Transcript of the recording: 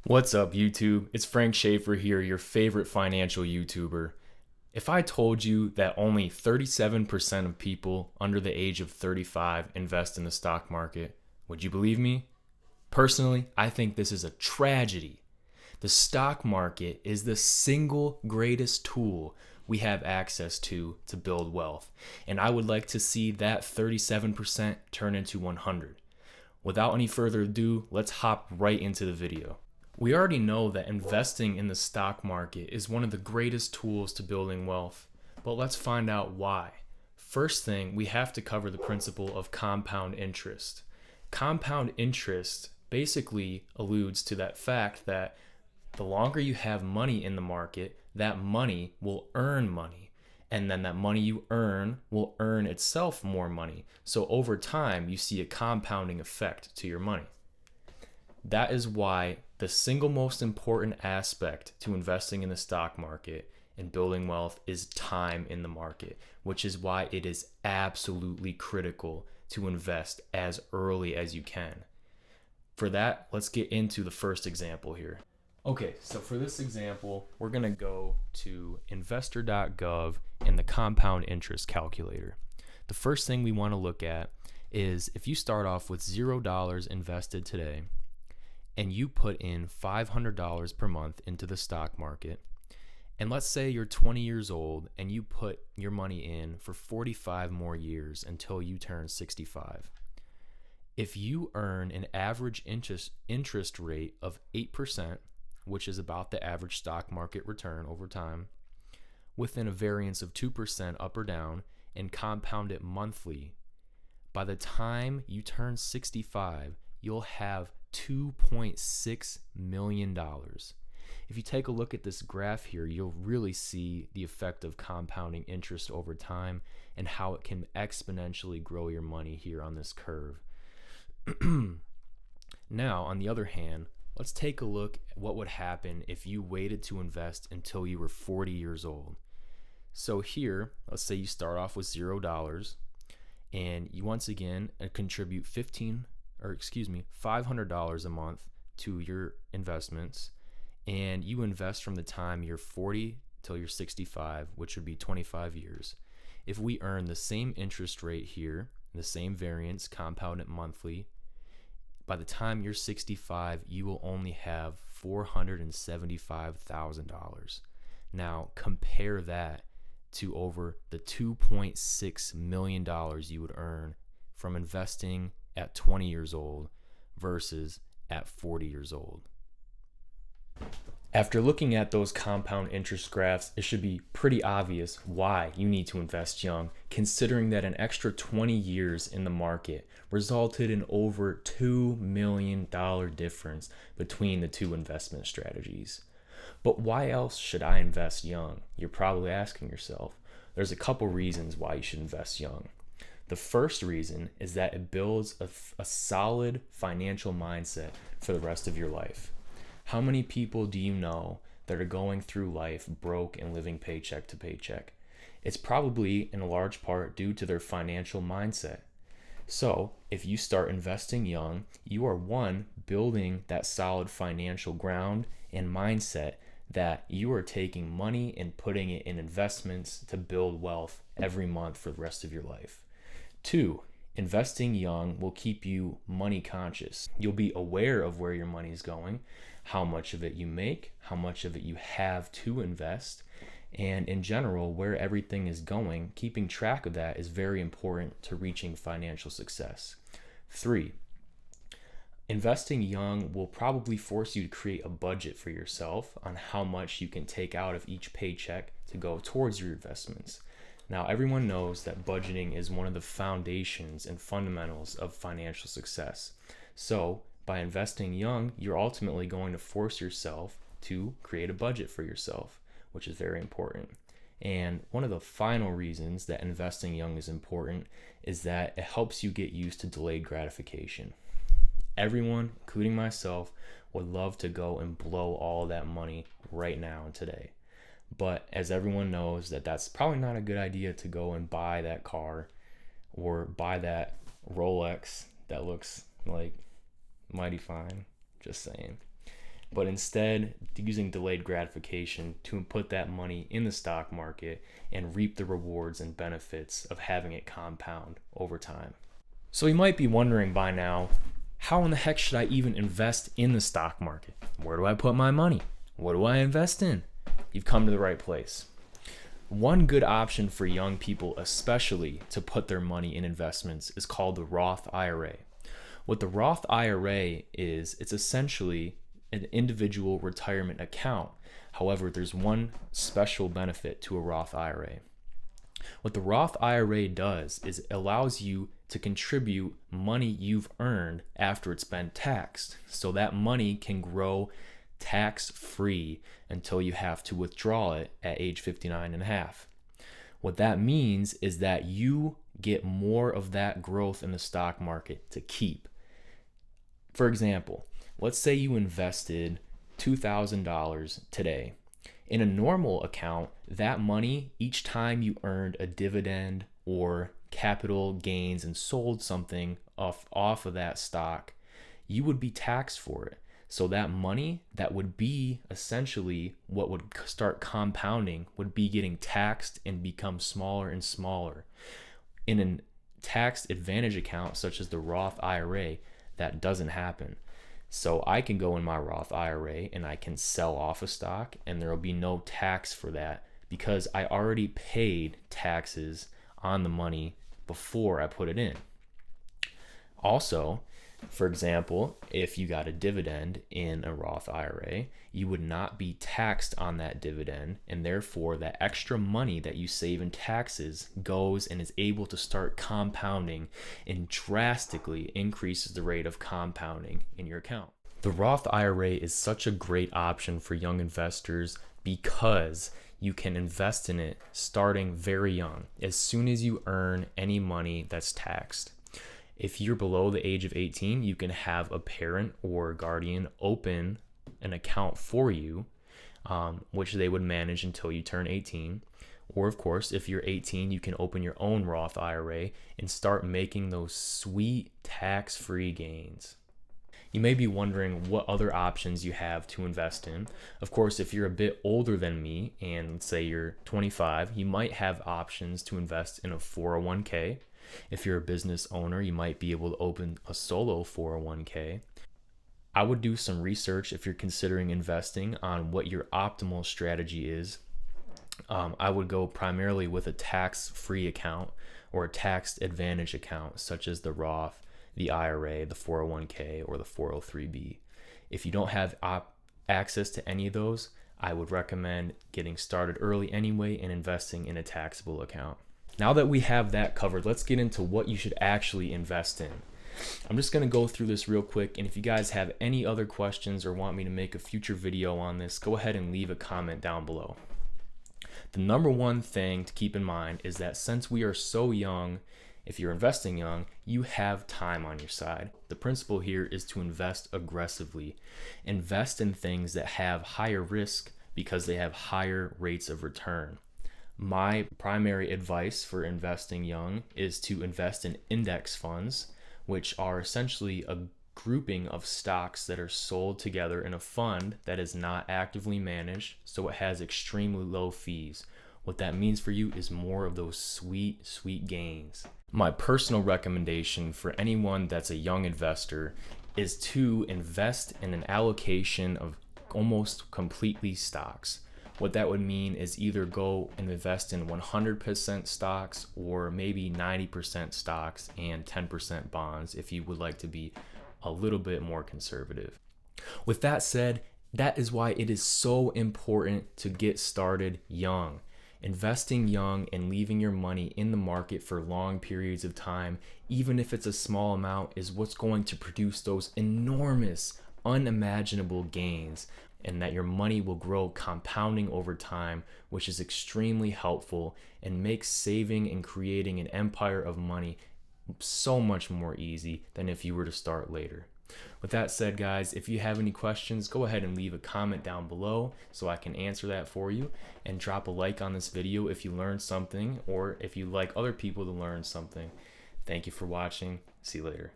What's up, YouTube? It's Frank Schaefer here, your favorite financial YouTuber. If I told you that only 37% of people under the age of 35 invest in the stock market, would you believe me? Personally, I think this is a tragedy. The stock market is the single greatest tool we have access to build wealth, and I would like to see that 37% turn into 100. Without any further ado, let's hop right into the video. We already know that investing in the stock market is one of the greatest tools to building wealth, but let's find out why. First thing, we have to cover the principle of compound interest. Compound interest basically alludes to that fact that the longer you have money in the market, that money will earn money. And then that money you earn will earn itself more money. So over time, you see a compounding effect to your money. That is why the single most important aspect to investing in the stock market and building wealth is time in the market, which is why it is absolutely critical to invest as early as you can. For that, let's get into the first example here. Okay, so for this example, we're going to go to investor.gov and the compound interest calculator. The first thing we want to look at is if you start off with $0 invested today, and you put in $500 per month into the stock market, and let's say you're 20 years old and you put your money in for 45 more years until you turn 65. If you earn an average interest rate of 8%, which is about the average stock market return over time, within a variance of 2% up or down, and compound it monthly, by the time you turn 65, you'll have $2.6 million. If you take a look at this graph here, you'll really see the effect of compounding interest over time and how it can exponentially grow your money here on this curve. Now, on the other hand, let's take a look at what would happen if you waited to invest until you were 40 years old. So here, let's say you start off with $0 and you once again contribute $500 a month to your investments, and you invest from the time you're 40 till you're 65, which would be 25 years. If we earn the same interest rate here, the same variance, compound it monthly, by the time you're 65, you will only have $475,000. Now compare that to over the $2.6 million you would earn from investing at 20 years old versus at 40 years old. After looking at those compound interest graphs, it should be pretty obvious why you need to invest young, considering that an extra 20 years in the market resulted in over $2 million difference between the two investment strategies. But why else should I invest young? You're probably asking yourself. There's a couple reasons why you should invest young. The first reason is that it builds a solid financial mindset for the rest of your life. How many people do you know that are going through life broke and living paycheck to paycheck? It's probably in a large part due to their financial mindset. So if you start investing young, you are one, building that solid financial ground and mindset that you are taking money and putting it in investments to build wealth every month for the rest of your life. 2, investing young will keep you money conscious. You'll be aware of where your money is going, how much of it you make, how much of it you have to invest, and in general, where everything is going. Keeping track of that is very important to reaching financial success. 3, investing young will probably force you to create a budget for yourself on how much you can take out of each paycheck to go towards your investments. Now, everyone knows that budgeting is one of the foundations and fundamentals of financial success. So, by investing young, you're ultimately going to force yourself to create a budget for yourself, which is very important. And one of the final reasons that investing young is important is that it helps you get used to delayed gratification. Everyone, including myself, would love to go and blow all that money right now and today. But as everyone knows, that's probably not a good idea to go and buy that car or buy that Rolex that looks like mighty fine. Just saying. but instead using delayed gratification to put that money in the stock market and reap the rewards and benefits of having it compound over time. So you might be wondering by now, how in the heck should I even invest in the stock market? Where do I put my money? What do I invest in? You've come to the right place. One good option for young people, especially to put their money in investments, is called the Roth IRA. What the Roth IRA is, it's essentially an individual retirement account. However, there's one special benefit to a Roth IRA. What the Roth IRA does is it allows you to contribute money you've earned after it's been taxed. So that money can grow tax-free until you have to withdraw it at age 59 and a half. What that means is that you get more of that growth in the stock market to keep. For example, let's say you invested $2,000 today. In a normal account, that money, each time you earned a dividend or capital gains and sold something off of that stock, you would be taxed for it. So that money that would be essentially what would start compounding would be getting taxed and become smaller and smaller. In a tax advantage account such as the Roth IRA, that doesn't happen. So I can go in my Roth IRA and I can sell off a stock and there will be no tax for that because I already paid taxes on the money before I put it in. Also, for example, if you got a dividend in a Roth IRA, you would not be taxed on that dividend, and therefore that extra money that you save in taxes goes and is able to start compounding and drastically increases the rate of compounding in your account. The Roth IRA is such a great option for young investors because you can invest in it starting very young, as soon as you earn any money that's taxed. If you're below the age of 18, you can have a parent or guardian open an account for you, which they would manage until you turn 18. Or of course, if you're 18, you can open your own Roth IRA and start making those sweet tax-free gains. You may be wondering what other options you have to invest in. Of course, if you're a bit older than me and let's say you're 25, you might have options to invest in a 401k. If you're a business owner, you might be able to open a solo 401k. I would do some research if you're considering investing on what your optimal strategy is. I would go primarily with a tax-free account or a tax advantage account, such as the Roth, the IRA, the 401k, or the 403b. If you don't have access to any of those, I would recommend getting started early anyway and investing in a taxable account. Now that we have that covered, let's get into what you should actually invest in. I'm just going to go through this real quick, and if you guys have any other questions or want me to make a future video on this, go ahead and leave a comment down below. The number one thing to keep in mind is that since we are so young, if you're investing young, you have time on your side. The principle here is to invest aggressively. Invest in things that have higher risk because they have higher rates of return. My primary advice for investing young is to invest in index funds, which are essentially a grouping of stocks that are sold together in a fund that is not actively managed, so it has extremely low fees. What that means for you is more of those sweet, sweet gains. My personal recommendation for anyone that's a young investor is to invest in an allocation of almost completely stocks. What that would mean is either go and invest in 100% stocks or maybe 90% stocks and 10% bonds if you would like to be a little bit more conservative. With that said, that is why it is so important to get started young. Investing young and leaving your money in the market for long periods of time, even if it's a small amount, is what's going to produce those enormous, unimaginable gains, and that your money will grow compounding over time, which is extremely helpful and makes saving and creating an empire of money so much more easy than if you were to start later. With that said, guys, if you have any questions, go ahead and leave a comment down below so I can answer that for you, and drop a like on this video if you learned something or if you'd like other people to learn something. Thank you for watching. See you later.